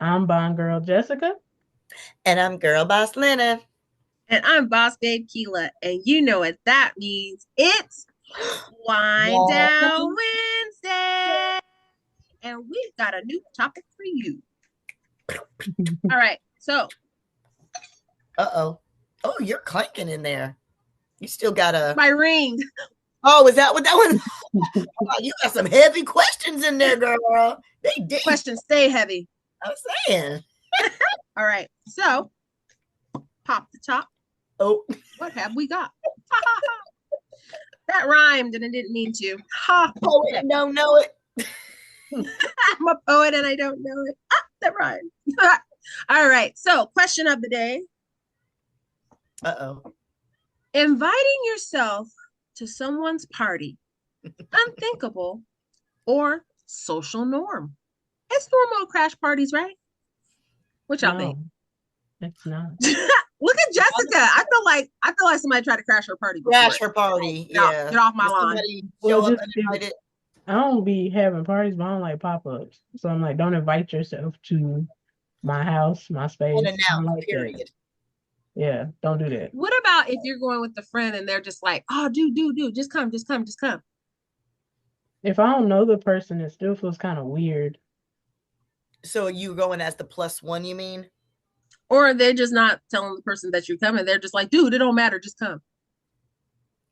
I'm Bond Girl Jessica. And I'm Girl Boss Lena. And I'm Boss Babe Keela. And you know what that means. It's Wind Yeah. Down Wednesday. And we've got a new topic for you. All right. So, Uh-oh. Oh, you're clanking in there. You still got a... my ring. Oh, is that what that one? Oh, you got some heavy questions in there, girl. They deep. Questions stay heavy. I'm saying. All right. So, pop the top. Oh. What have we got? That rhymed and I didn't mean to. Poet don't know it. I'm a poet and I don't know it. That rhymed. All right. So, question of the day. Uh-oh. Inviting yourself to someone's party, unthinkable or social norm? It's normal crash parties, right? What y'all think? It's not. Look at Jessica. I feel like somebody tried to crash her party. Crash her party. Yeah. Get off my lawn. Show up uninvited. I don't be having parties, but I don't like pop-ups. So I'm like, don't invite yourself to my house, my space. Unannounced, period. That. Yeah, don't do that. What about if you're going with a friend and they're just like, oh, dude, just come. If I don't know the person, it still feels kind of weird. So you going as the +1, you mean? Or they're just not telling the person that you're coming. They're just like, dude, it don't matter. Just come.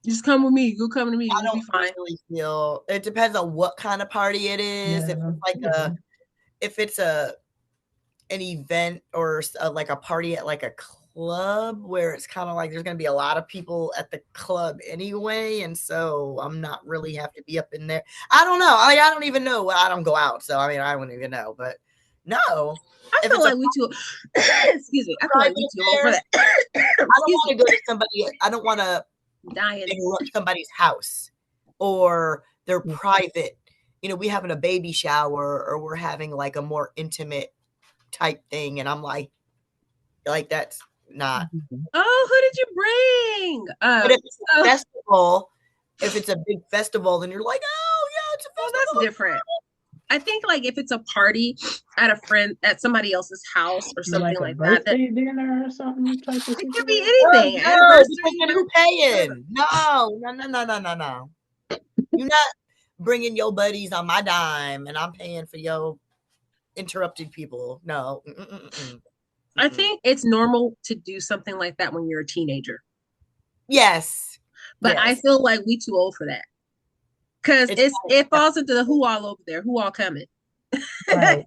Just come with me. Go come to me. I don't really feel. It depends on what kind of party it is. Yeah. If it's an event or like a party at like a club where it's kind of like there's going to be a lot of people at the club anyway, and so I'm not really have to be up in there. I don't know. I don't even know. I don't go out, so I mean I wouldn't even know. But no, I feel like we too. Excuse me. I feel like we too old for that. I don't want to go to somebody. I don't want to interrupt somebody's house or their private. You know, we having a baby shower or we're having like a more intimate type thing, and I'm like that's not. Oh, who did you bring? But if it's a festival, if it's a big festival, then you're like, oh yeah, it's a festival. Well, that's different. I think like if it's a party at somebody else's house or something like that. Dinner or something. It could be anything. Who's paying? No. You're not bringing your buddies on my dime, and I'm paying for your interrupted people. No. I think it's normal to do something like that when you're a teenager. Yes. But I feel like we too old for that. Because it falls into the who all over there, who all coming. Right.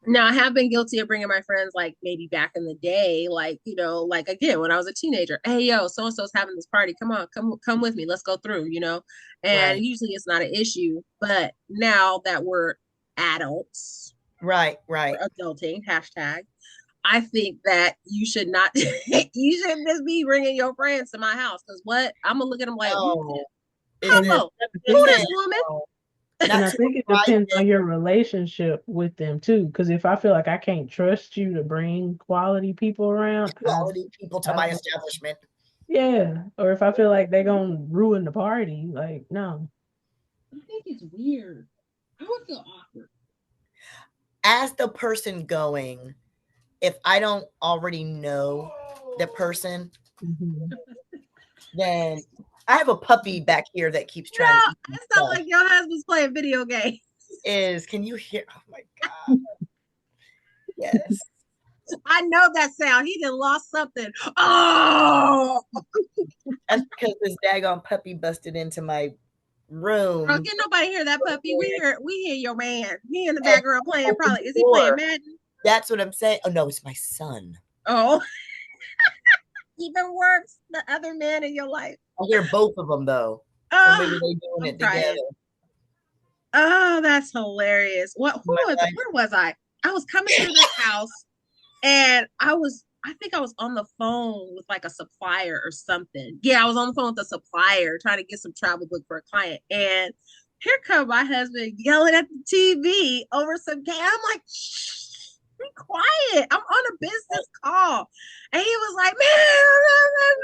Now I have been guilty of bringing my friends, like maybe back in the day, like, you know, like again, when I was a teenager, hey, yo, so-and-so's having this party. Come on, come with me. Let's go through, you know? And usually it's not an issue. But now that we're adults, right. We're adulting, hashtag. I think that you should not, you shouldn't just be bringing your friends to my house. Because what? I'm going to look at them like, who this woman? And I think it depends on your relationship with them too. Because if I feel like I can't trust you to bring quality people around, people to my establishment. Yeah. Or if I feel like they're going to ruin the party, like, no. I think it's weird. I would feel awkward. As the person going, if I don't already know the person, then I have a puppy back here that keeps trying to eat. It sounds like your husband's playing video games. Can you hear? Oh my God. Yes. I know that sound. He done lost something. Oh! That's because this daggone puppy busted into my room. Bro, can't nobody hear that puppy. We hear your man. He in the background playing probably. Is he playing Madden? That's what I'm saying. Oh no, it's my son. Oh. Even worse, the other man in your life. I hear both of them though. So maybe they doing it together. Oh, that's hilarious. Where was I? I was coming to this house and I think I was on the phone with like a supplier or something. Yeah, I was on the phone with a supplier trying to get some travel book for a client. And here come my husband yelling at the TV over some game. I'm like, shh. Be quiet. I'm on a business call. And he was like, man.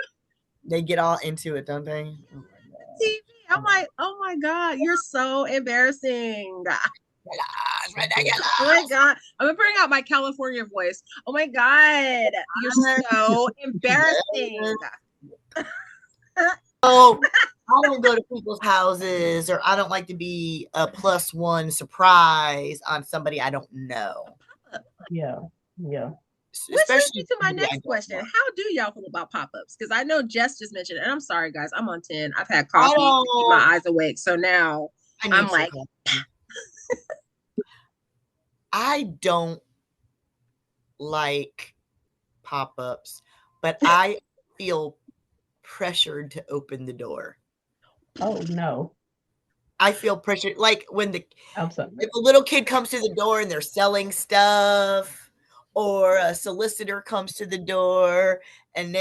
They get all into it, don't they? TV. I'm like, oh my God, you're so embarrassing. Oh my God. I'm gonna bring out my California voice. Oh my God, you're so embarrassing. Oh, I don't go to people's houses, or I don't like to be a +1 surprise on somebody I don't know. Yeah. Yeah. Which leads me Especially to my somebody I next don't question. know. How do y'all feel about pop-ups? Because I know Jess just mentioned it, and I'm sorry, guys. I'm on 10. I've had coffee to keep my eyes awake. So now I'm like, I don't like pop-ups, but I feel pressured to open the door. Oh no. I feel pressured, like when I'm sorry. if a little kid comes to the door and they're selling stuff, or a solicitor comes to the door and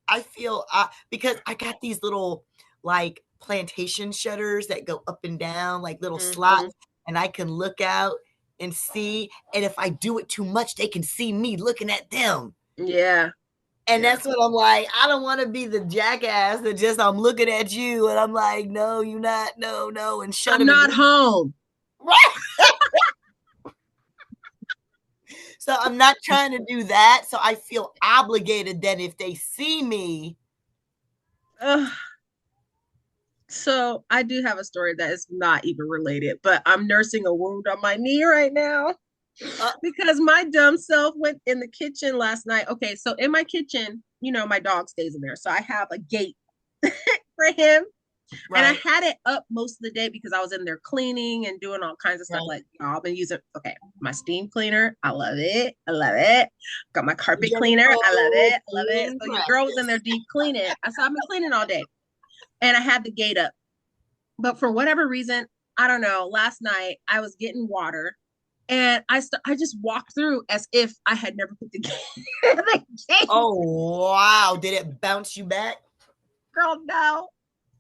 I feel because I got these little like plantation shutters that go up and down like little slots, and I can look out and see. And if I do it too much, they can see me looking at them. Yeah. And that's what I'm like. I don't want to be the jackass that just I'm looking at you and I'm like, no, you're not, no, and shut I'm them. not home. So I'm not trying to do that. So I feel obligated that if they see me. So I do have a story that is not even related, but I'm nursing a wound on my knee right now because my dumb self went in the kitchen last night. Okay, so in my kitchen, my dog stays in there. So I have a gate for him. Right. And I had it up most of the day because I was in there cleaning and doing all kinds of stuff. Like, I've been using, my steam cleaner. I love it. Got my carpet cleaner. I love it. So your girl was in there deep cleaning. I've been cleaning all day. And I had the gate up. But for whatever reason, I don't know, last night I was getting water and I just walked through as if I had never put the gate. Oh, wow. Did it bounce you back? Girl, no.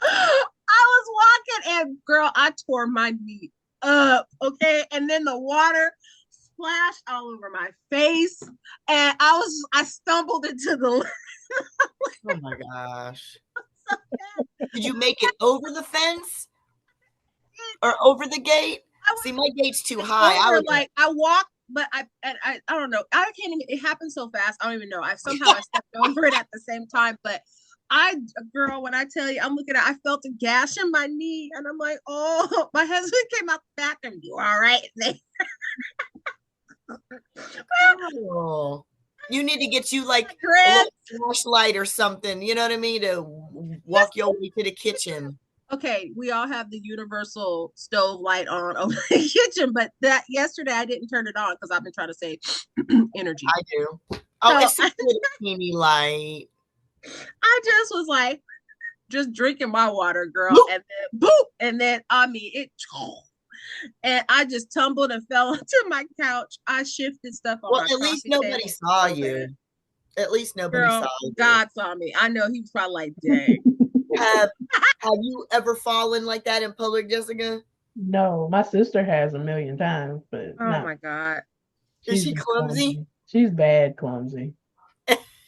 I was walking and girl, I tore my knee up. Okay. And then the water splashed all over my face. And I stumbled into the oh my gosh. So did you make it over the fence or over the gate? See, my gate's too high. I walked, but I don't know. I can't even, it happened so fast. I don't even know. I stepped over it at the same time, but girl, when I tell you, I'm looking at, I felt a gash in my knee, and I'm like, oh, my husband came out the bathroom. You all right? Oh, you need to get you like a flashlight or something. You know what I mean? To walk your way to the kitchen. Okay, we all have the universal stove light on over the kitchen, but that yesterday I didn't turn it on because I've been trying to save energy. I do. Oh, so, it's a good teeny light. I just was like, just drinking my water, girl, boop. And then boop, and then it, and I just tumbled and fell onto my couch. I shifted stuff on. Well, at least nobody saw you. At least nobody saw you. God saw me. I know he was probably like, dang. Have you ever fallen like that in public, Jessica? No, my sister has a million times, but oh my God. Is she clumsy? She's bad clumsy.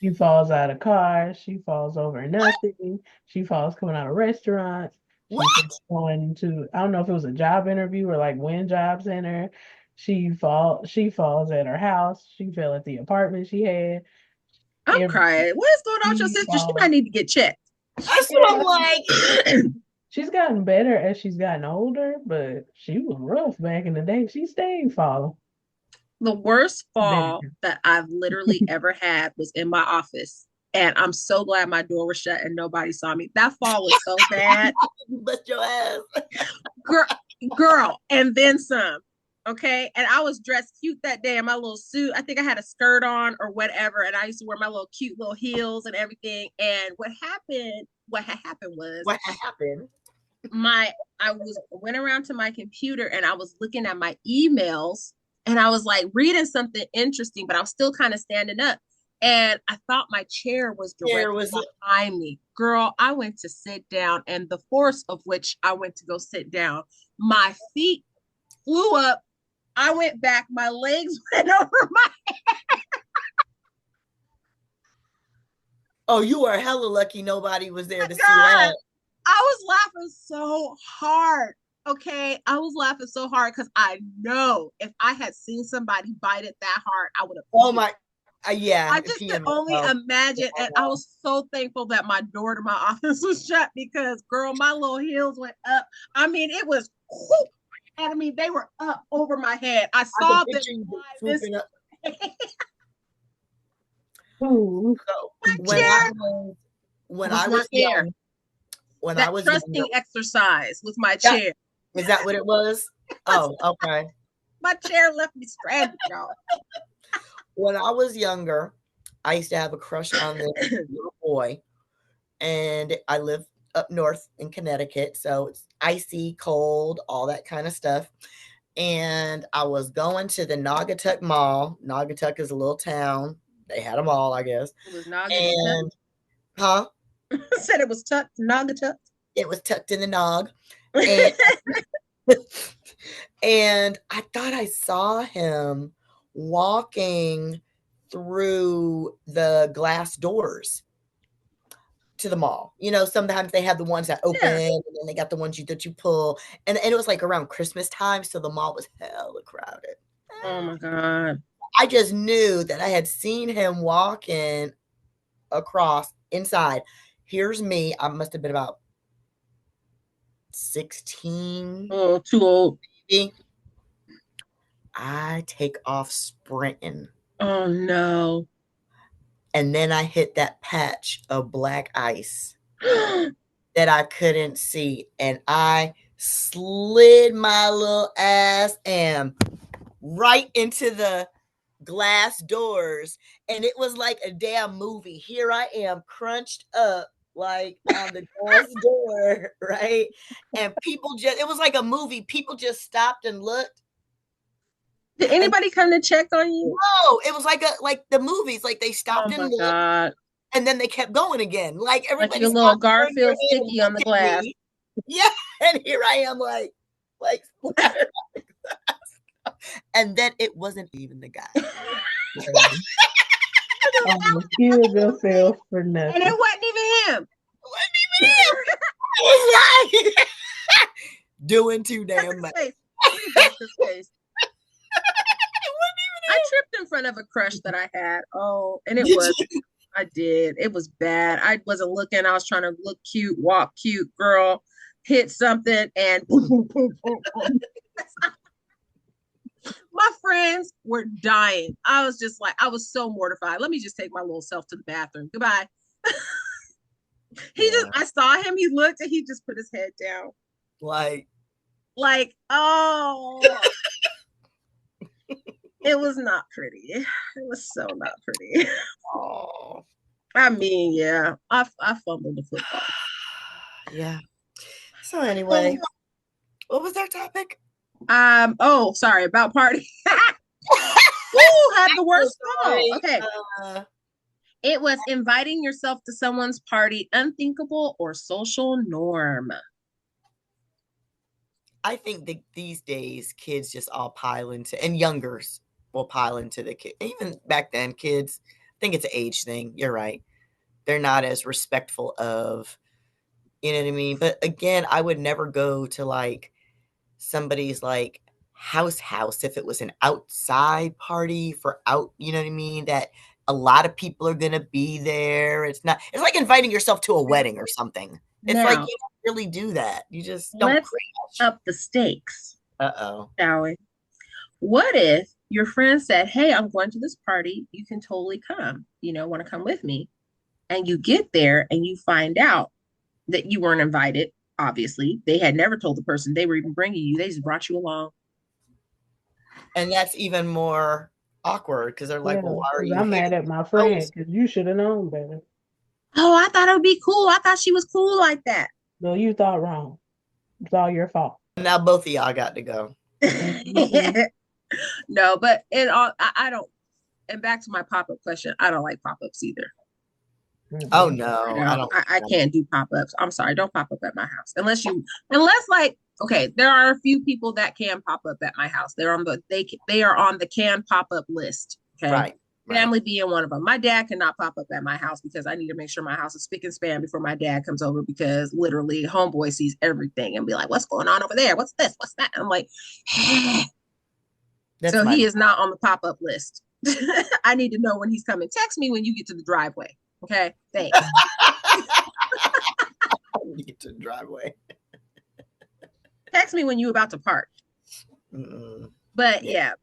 She falls out of cars. She falls over nothing. She falls coming out of restaurants. She's going to, I don't know if it was a job interview or like Win Job Center. She falls at her house. She fell at the apartment she had. I'm crying. What is going on with your sister? She might need to get checked. That's what I'm like. She's gotten better as she's gotten older, but she was rough back in the day. She stayed falling. The worst fall that I've literally ever had was in my office. And I'm so glad my door was shut and nobody saw me. That fall was so bad. You bust your ass. Girl, and then some. Okay. And I was dressed cute that day in my little suit. I think I had a skirt on or whatever. And I used to wear my little cute little heels and everything. And what happened was I went around to my computer and I was looking at my emails and I was like reading something interesting, but I was still kind of standing up. And I thought my chair was directly behind me. Girl, I went to sit down, and the force of which I went to go sit down, my feet flew up. I went back. My legs went over my head. Oh, you are hella lucky nobody was there to see that. I was laughing so hard. Okay, I was laughing so hard because I know if I had seen somebody bite it that hard, I would have. Oh my, yeah. I just could only imagine, and I was so thankful that my door to my office was shut because, girl, my little heels went up. I mean, it was, whoop, and I mean, they were up over my head. I saw them fly this. Ooh. So My chair. when I was young, when that I was trusting younger, exercise with my chair. Is that what it was? Oh, okay. My chair left me stranded, y'all. When I was younger, I used to have a crush on this little boy, and I live up north in Connecticut, so it's icy, cold, all that kind of stuff. And I was going to the Naugatuck Mall. Naugatuck is a little town. They had a mall, I guess. It was Naugatuck. And, huh? Said it was tucked, Naugatuck. It was tucked in the nog. And, and I thought I saw him walking through the glass doors to the mall. You know, sometimes they have the ones that open, and then they got the ones that you pull. And it was like around Christmas time, so the mall was hella crowded. Oh my God. I just knew that I had seen him walking across inside. Here's me. I must have been about 16. Oh, too old. Maybe. I take off sprinting. Oh no. And then I hit that patch of black ice that I couldn't see. And I slid my little ass and right into the glass doors. And it was like a damn movie. Here I am crunched up like on the glass door, right? And people just, it was like a movie. People just stopped and looked. Did anybody come to check on you? No, it was like the movies, like they stopped and looked, God. And then they kept going again. Like everybody, like your little Garfield sticky on the glass. Me. Yeah, and here I am, like and then it wasn't even the guy. Killed yourself for nothing. And it wasn't even him. It wasn't even him. I was like doing too damn much. I tripped in front of a crush that I had. Oh, and I did. It was bad. I wasn't looking. I was trying to look cute, walk cute, girl, hit something, and boom, boom, boom, boom, boom. My friends were dying. I was just like, I was so mortified. Let me just take my little self to the bathroom. Goodbye. I saw him. He looked and he just put his head down. Like, oh. It was not pretty. It was so not pretty. Oh. I mean, yeah. I fumbled the football. Yeah. So anyway, what was our topic? Oh, sorry, about party. Who had the worst fall? Okay. It was inviting yourself to someone's party, unthinkable or social norm. I think that these days kids just all pile into, and youngers will pile into the kid. Even back then, kids, I think it's an age thing. You're right. They're not as respectful of, you know what I mean? But again, I would never go to like somebody's like house if it was an outside party for out, you know what I mean? That a lot of people are going to be there. It's like inviting yourself to a wedding or something. It's like you don't really do that. You just don't. Let's up the stakes. Uh-oh. Shall we? What if your friend said, hey, I'm going to this party. You can totally come. Want to come with me? And you get there and you find out that you weren't invited. Obviously, they had never told the person they were even bringing you. They just brought you along. And that's even more awkward because they're like, well, why are you? I'm mad at my friend because you should have known better. Oh, I thought it would be cool. I thought she was cool like that. No, you thought wrong. It's all your fault. Now both of y'all got to go. No, but I don't. And back to my pop-up question, I don't like pop-ups either. Oh no, I don't. I can't do pop-ups. I'm sorry, don't pop up at my house unless like, okay, there are a few people that can pop up at my house. They are on the can pop up list. Okay, right. Family being one of them. My dad cannot pop up at my house because I need to make sure my house is spick and span before my dad comes over, because literally homeboy sees everything and be like, what's going on over there? What's this? What's that? I'm like, so he is not on the pop-up list. I need to know when he's coming. Text me when you get to the driveway. Okay, thanks. Get to the driveway. Text me when you're about to park. But yeah,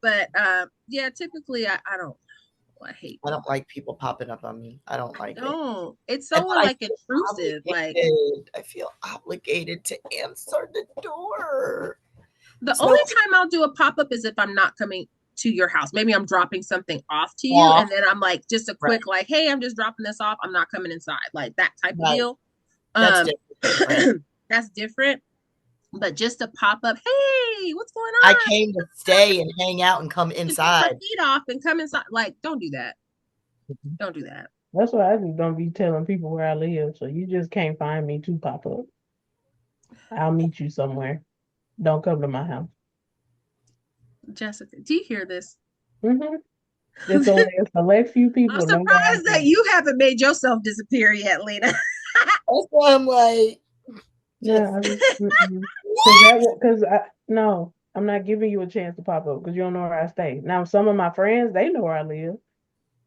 typically I don't. I hate. I don't like people popping up on me. I don't like it. It's so like intrusive. Like I feel obligated to answer the door. The only time I'll do a pop-up is if I'm not coming to your house. Maybe I'm dropping something off to you, and then I'm like, just a quick like, hey, I'm just dropping this off. I'm not coming inside. Like that type of deal. That's different. That's different. But just to pop up, hey, what's going on? I came to stay and hang out and come inside. Take my feet off and come inside. Like, don't do that. Don't do that. That's why I just don't be telling people where I live. So you just can't find me to pop up. I'll meet you somewhere. Don't come to my house. Jessica, do you hear this? There's only a select few people. I'm surprised that you haven't made yourself disappear yet, Lena. That's why I'm like, yeah, because no, I'm not giving you a chance to pop up because you don't know where I stay. Now, some of my friends, they know where I live,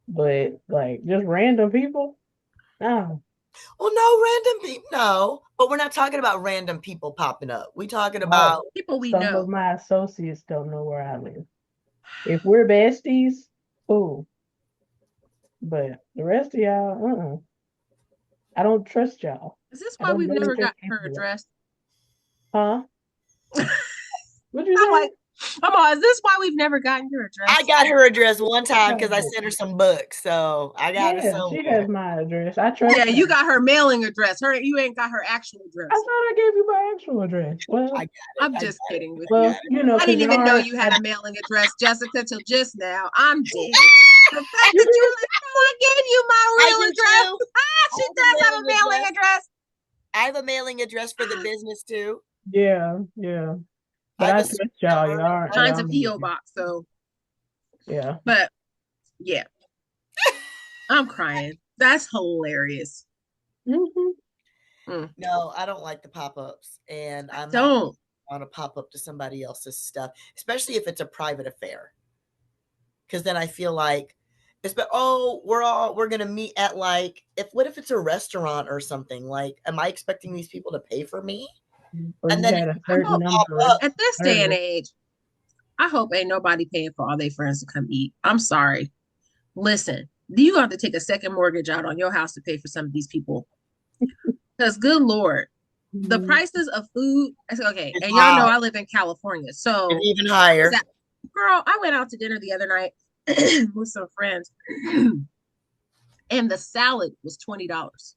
but like just random people, no. Well, no random people, no. But we're not talking about random people popping up. We're talking about people we know. Some of my associates don't know where I live. If we're besties, cool. But the rest of y'all, I don't trust y'all. Is this why we've never got her address? Huh? What'd you say? Like, come on, is this why we've never gotten your address? I got her address one time because I sent her some books, so I got it somewhere. She has my address. I trust her. You got her mailing address. You ain't got her actual address. I thought I gave you my actual address. Well, I got it. I'm just kidding with you. You know, I didn't even know you had a mailing address, Jessica, till just now. I'm dead. The fact that you I gave you my real address. She does have a mailing address. I have a mailing address for the business too. Yeah. But I trust y'all. Y'all are mine's a PO box, so yeah. But yeah, I'm crying. That's hilarious. No, I don't like the pop-ups, and I don't want to pop up to somebody else's stuff, especially if it's a private affair. Because then I feel like we're gonna meet at like what if it's a restaurant or something? Like, am I expecting these people to pay for me? And then at this day and age, I hope ain't nobody paying for all their friends to come eat. I'm sorry. Listen, you have to take a second mortgage out on your house to pay for some of these people. Because good Lord, the prices of food, okay, and y'all know I live in California, so it's even higher. Girl, I went out to dinner the other night with some friends, and the salad was $20.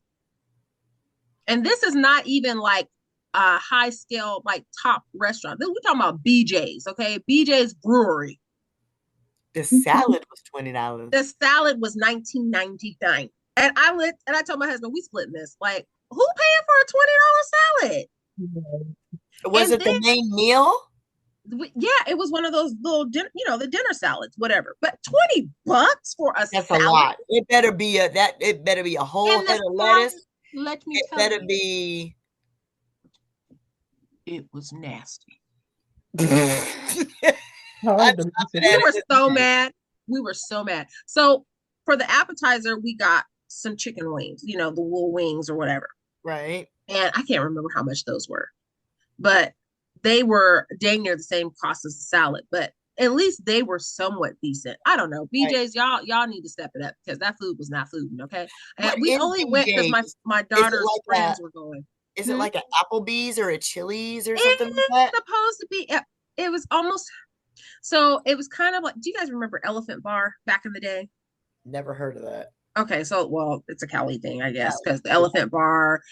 And this is not even like a high scale, like top restaurant. We're talking about BJ's, okay? BJ's Brewery. The salad was $20. The salad was $19.99. And I told my husband, we splitting this. Like, who paying for a $20 salad? Was it the main meal? Yeah, it was one of those little dinner, the dinner salads, whatever. But $20 for a That's salad. A lot. It better be a whole head of lettuce. Let me tell you. It better be. It was nasty. We were so mad. We were so mad. So for the appetizer, we got some chicken wings, the wool wings or whatever. Right. And I can't remember how much those were, but they were dang near the same cost as the salad, but at least they were somewhat decent. I don't know. BJ's, y'all need to step it up because that food was not food, okay? And we only went because my daughter's friends were going. Is it like an Applebee's or a Chili's or something like that? It's supposed to be. It was almost. So it was kind of like. Do you guys remember Elephant Bar back in the day? Never heard of that. Okay, so it's a Cali thing, I guess, because the Elephant Bar.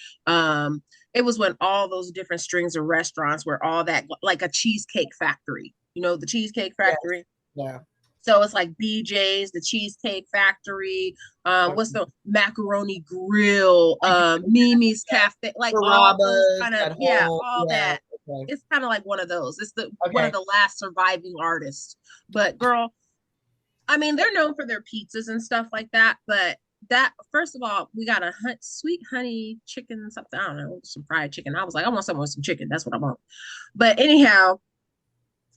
It was when all those different strings of restaurants were all that like a Cheesecake Factory. The Cheesecake Factory. Yeah. So it's like BJ's, the Cheesecake Factory, what's the Macaroni Grill, Mimi's Cafe, like all those kind of, that. Okay. It's kind of like one of those. It's one of the last surviving artists. But girl, I mean, they're known for their pizzas and stuff like that, but that first of all, we got a sweet honey chicken something. I don't know, some fried chicken. I was like, I want someone with some chicken. That's what I want. But anyhow,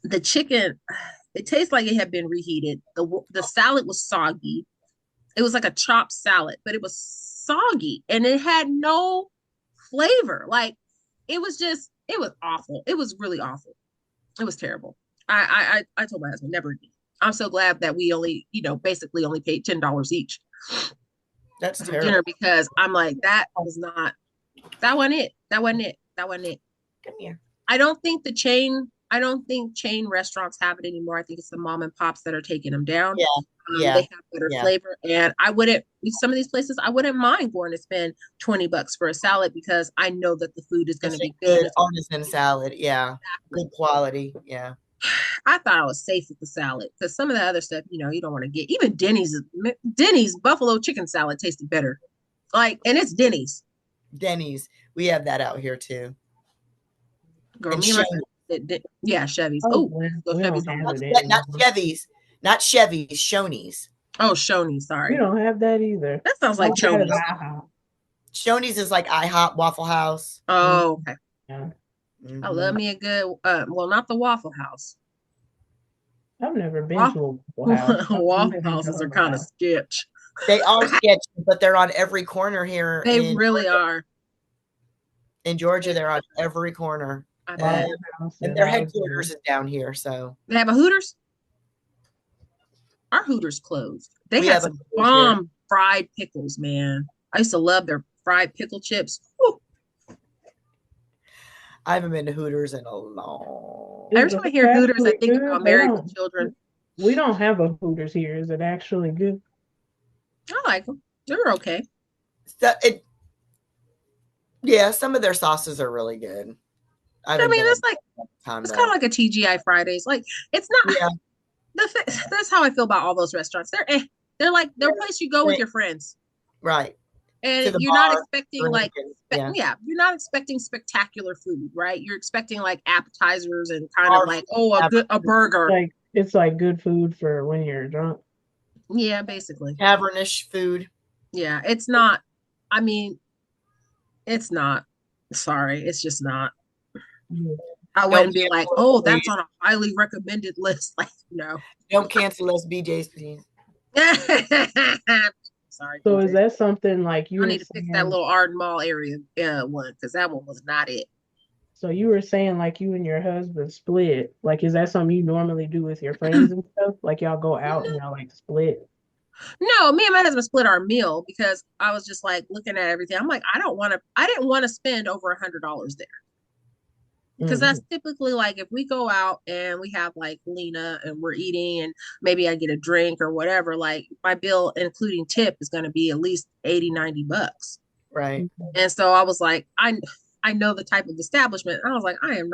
the chicken, it tastes like it had been reheated. The salad was soggy. It was like a chopped salad, but it was soggy and it had no flavor. Like it was awful. It was really awful. It was terrible. I told my husband never again. I'm so glad that we only, basically only paid $10 each. That's for terrible. dinner because I'm like, that wasn't it. That wasn't it. Come here. I don't think chain restaurants have it anymore. I think it's the mom and pops that are taking them down. Yeah. They have better flavor. And some of these places, I wouldn't mind going to spend $20 for a salad because I know that the food is going to be good. Artisan salad. Yeah. Exactly. Good quality. Yeah. I thought I was safe with the salad because some of the other stuff, you don't want to get. Even Denny's buffalo chicken salad tasted better. And it's Denny's. We have that out here too. Girl, Chevy's. Chevy's. Not Chevy's. Not Chevy's. Shoney's. Oh, Shoney's. Sorry. We don't have that either. That sounds like Shoney's. Shoney's is like IHOP, Waffle House. Oh, okay. Yeah. Mm-hmm. I love me a good, not the Waffle House. I've never been to a Waffle House. Waffle Houses are kind of sketch. They are sketchy, but they're on every corner here. They really are. In Georgia, they're on every corner. And their headquarters is down here. So they have a Hooters? Our Hooters closed. They had some bomb fried pickles, man. I used to love their fried pickle chips. Woo. I haven't been to Hooters in a long. Every time I hear Hooters, I think about Married with Children. We don't have a Hooters here. Is it actually good? I like them. They're okay. Yeah, some of their sauces are really good. I mean, it's kind of like a TGI Fridays. Like it's not. Yeah. That's how I feel about all those restaurants. They're like they're a place you go with your friends, right? And you're not expecting you're not expecting spectacular food, right? You're expecting like appetizers and kind of a burger. Like it's like good food for when you're drunk. Yeah, basically. Tavernish food. Yeah, it's not. I mean, it's not. Sorry, it's just not. I wouldn't be like, oh, that's on a highly recommended list. Like, no. Don't cancel us, BJ's, please. Sorry. So BJ. Is that something like you? I need to fix that little Arden Mall area one because that one was not it. So you were saying like you and your husband split. Like, is that something you normally do with your friends and stuff? Like y'all go out and y'all like split? No, me and my husband split our meal because I was just like looking at everything. I'm like, I didn't want to spend over $100 there. Because that's typically like if we go out and we have like Lena and we're eating and maybe I get a drink or whatever, like my bill, including tip, is going to be at least $80-$90. Right. And so I was like, I know the type of establishment. I was like, I don't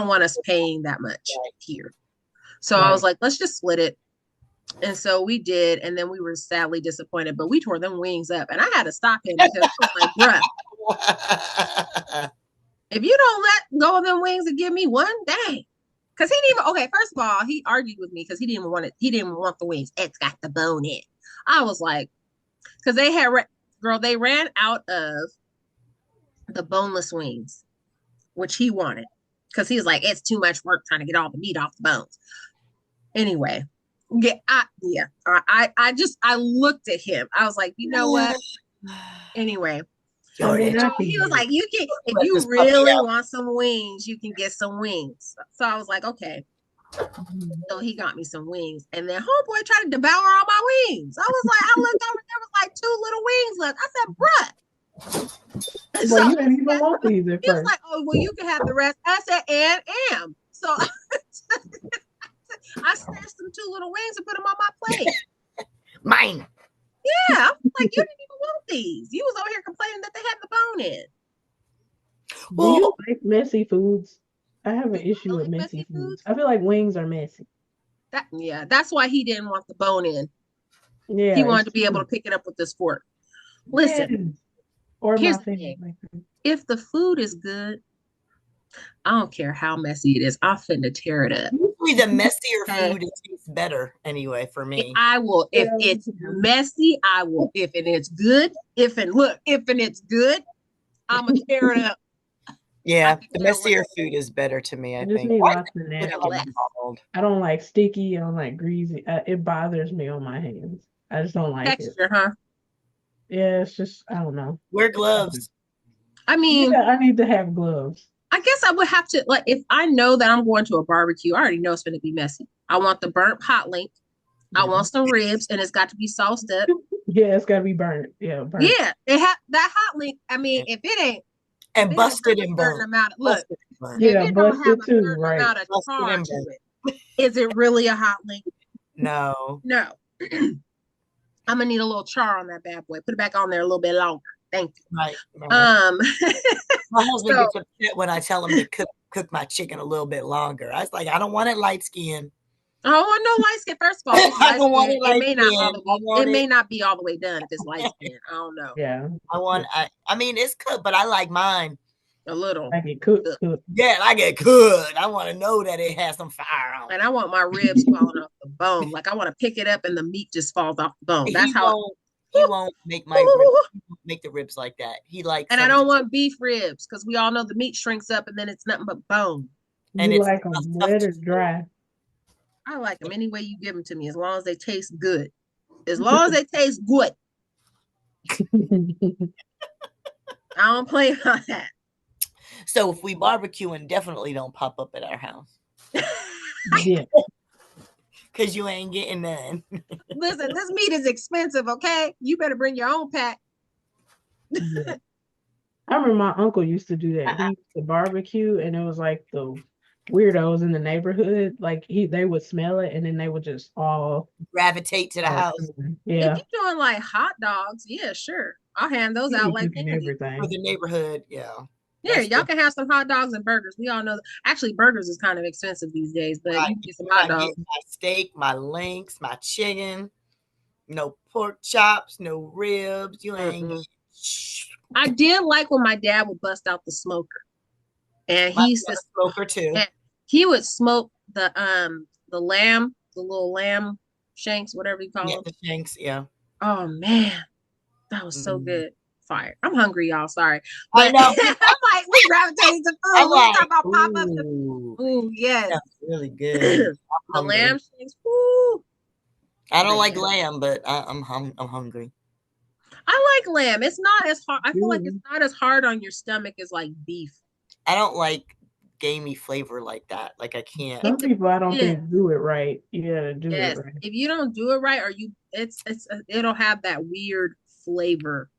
want us paying that much here. So I was like, let's just split it. And so we did. And then we were sadly disappointed, but we tore them wings up and I had to stop him because I was like, bruh. If you don't let go of them wings and give me one, dang. Because he didn't even, okay, first of all, he argued with me because he didn't want it. He didn't want the wings. It's got the bone in. I was like, because they ran out of the boneless wings, which he wanted. Because he was like, it's too much work trying to get all the meat off the bones. Anyway, I looked at him. I was like, you know what? Anyway. So he was like, if you really want some wings, you can get some wings. So I was like, okay. So he got me some wings. And then homeboy tried to devour all my wings. I was like, I looked over, there was like 2 little wings left. I said, bruh. Well, you didn't even want these at first. He was like, oh, well, you can have the rest. I said, and am. So I snatched them 2 little wings and put them on my plate. Mine. Yeah, I was like, you didn't even want these. You was over here complaining that they had the bone in. Do you like messy foods? I have an issue with messy foods. I feel like wings are messy. That's why he didn't want the bone in. Yeah, he wanted to be able to pick it up with this fork. Listen, here's the thing. If the food is good, I don't care how messy it is. I'm finna tear it up. You Usually the messier food tastes better anyway for me. I will if it's messy. I will if it's good. If it's good, I'm gonna tear it up. Yeah, the messier food is better to me. I just think. need Why lots of is it napkins. like bald? I don't like sticky. I don't like greasy. It bothers me on my hands. I just don't like it. Texture, huh? Yeah, it's just I don't know. Wear gloves. I mean, Yeah, I need to have gloves. I guess I would have to like if I know that I'm going to a barbecue. I already know it's going to be messy. I want the burnt hot link. I want some ribs, and it's got to be sauced up. Yeah, it's got to be burnt. Yeah, burnt. Yeah, it that hot link. I mean, if it ain't and busted and certain burnt. amount of, look, Yeah, if it don't have a too, certain right? amount of Busted char and to burnt. it, is it really a hot link? No. No. I'm gonna need a little char on that bad boy. Put it back on there a little bit longer. Thank you. Right. My husband gets upset when I tell him to cook my chicken a little bit longer. I was like, I don't want it light skinned. I don't want no light skin. First of all, I don't want it light it may not be all the way done if it's light skin. I don't know. Yeah. I mean it's cooked, but I like mine a little. Like it cooked. Yeah, I get good. I want to know that it has some fire on it. And I want my ribs falling off the bone. Like I want to pick it up and the meat just falls off the bone. That's he won't make my ribs, make the ribs like that. He likes. And I don't want beef ribs because we all know the meat shrinks up and then it's nothing but bone. And you like them wet or dry? I like them any way you give them to me, as long as they taste good. As long as they taste good. I don't play about that. So if we barbecue, and definitely don't pop up at our house. Yeah. Because you ain't getting none. Listen, this meat is expensive, okay? You better bring your own pack. Yeah. I remember my uncle used to do that. He used to barbecue, and it was like the weirdos in the neighborhood. Like they would smell it, and then they would just all gravitate to the house. Yeah. If you're doing like hot dogs, yeah, sure. I'll hand those out like everything for the neighborhood. Yeah. Yeah, y'all can have some hot dogs and burgers. We all know that. Actually, burgers is kind of expensive these days, but you can get some hot dogs. My steak, my links, my chicken, no pork chops, no ribs. You ain't. I did like when my dad would bust out the smoker, and he used to smoker too. He would smoke the lamb, the little lamb shanks, whatever you call them. The shanks, yeah. Oh man, that was so good. Fire. I'm hungry, y'all. Sorry. But I know. I'm like, we gravitating to food. We talk about pop-ups. Ooh, yes. That's really good. The lamb shanks. Woo. I don't like lamb, but I'm hungry. I like lamb. It's not as hard. I feel like it's not as hard on your stomach as like beef. I don't like gamey flavor like that. Like I can't. Some people I don't think do it right. You gotta do it right. If you don't do it right, or it'll have that weird flavor.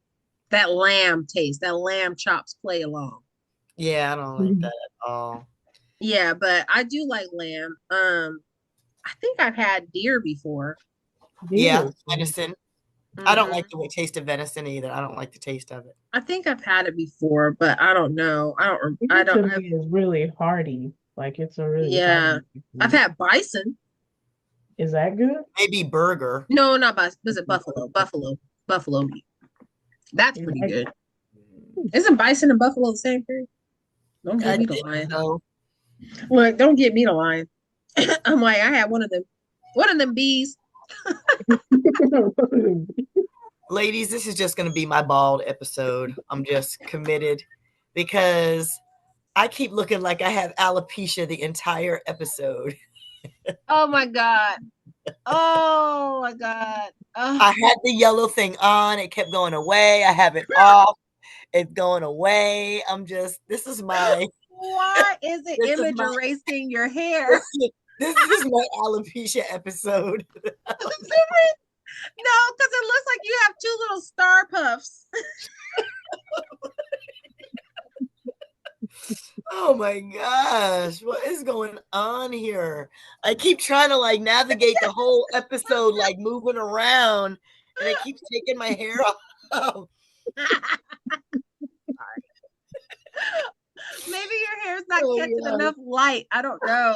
That lamb taste, that lamb chops play along. Yeah, I don't like that at all. Yeah, but I do like lamb. I think I've had deer before. Yeah, venison. I don't like the taste of venison either. I don't like the taste of it. I think I've had it before, but I don't know. It's really hearty. Like it's a really I've had bison. Is that good? Maybe burger. No, not bison. Was it buffalo meat? That's pretty good. Isn't bison and buffalo the same thing? Don't get me the line. Look, don't get me the line. I'm like, I had one of them bees. Ladies, this is just going to be my bald episode. I'm just committed because I keep looking like I have alopecia the entire episode. Oh my God. Oh my God. I had the yellow thing on. It kept going away. I have it off. It's going away. This is my. Why is it image erasing your hair? This is my alopecia episode. No, because it looks like you have two little star puffs. Oh my gosh, what is going on here? I keep trying to navigate the whole episode, moving around, and it keeps taking my hair off. Maybe your hair's not catching enough light. I don't know.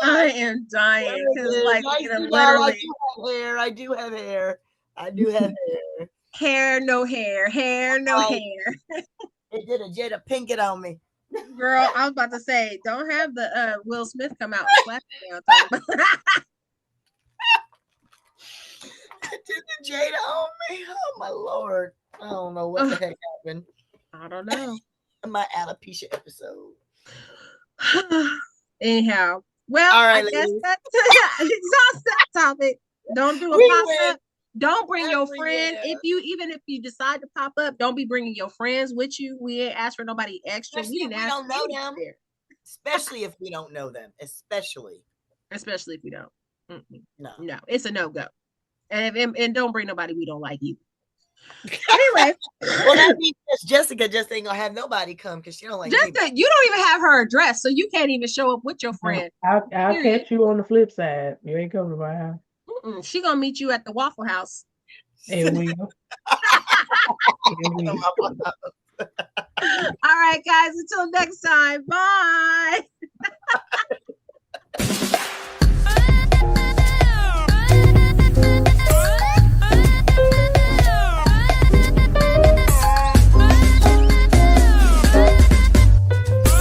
I am dying because literally, I do have hair. Hair, no hair. Hair, no hair. It did a Jada Pinkett on me. Girl, I was about to say, don't have the Will Smith come out and slap you down. Talking about Did the Jada on me? Oh my lord. I don't know what the heck happened. I don't know. My alopecia episode. Anyhow, well, all right, I guess ladies. that's exhaust that topic. Don't do a We pop win. up. Don't bring your Every friend. year. Even if you decide to pop up, don't be bringing your friends with you. We ain't asked for nobody extra. Especially We if didn't we ask don't for know you them. there. Especially if we don't know them. Especially. Especially if we don't. No. No, it's a no-go. And don't bring nobody we don't like either. Anyway. Well, that means Jessica just ain't gonna have nobody come because she don't like Jessica, you don't even have her address, so you can't even show up with your friend. I'll catch you on the flip side. You ain't coming to my house. She gonna meet you at the Waffle House. It will. All right, guys. Until next time. Bye.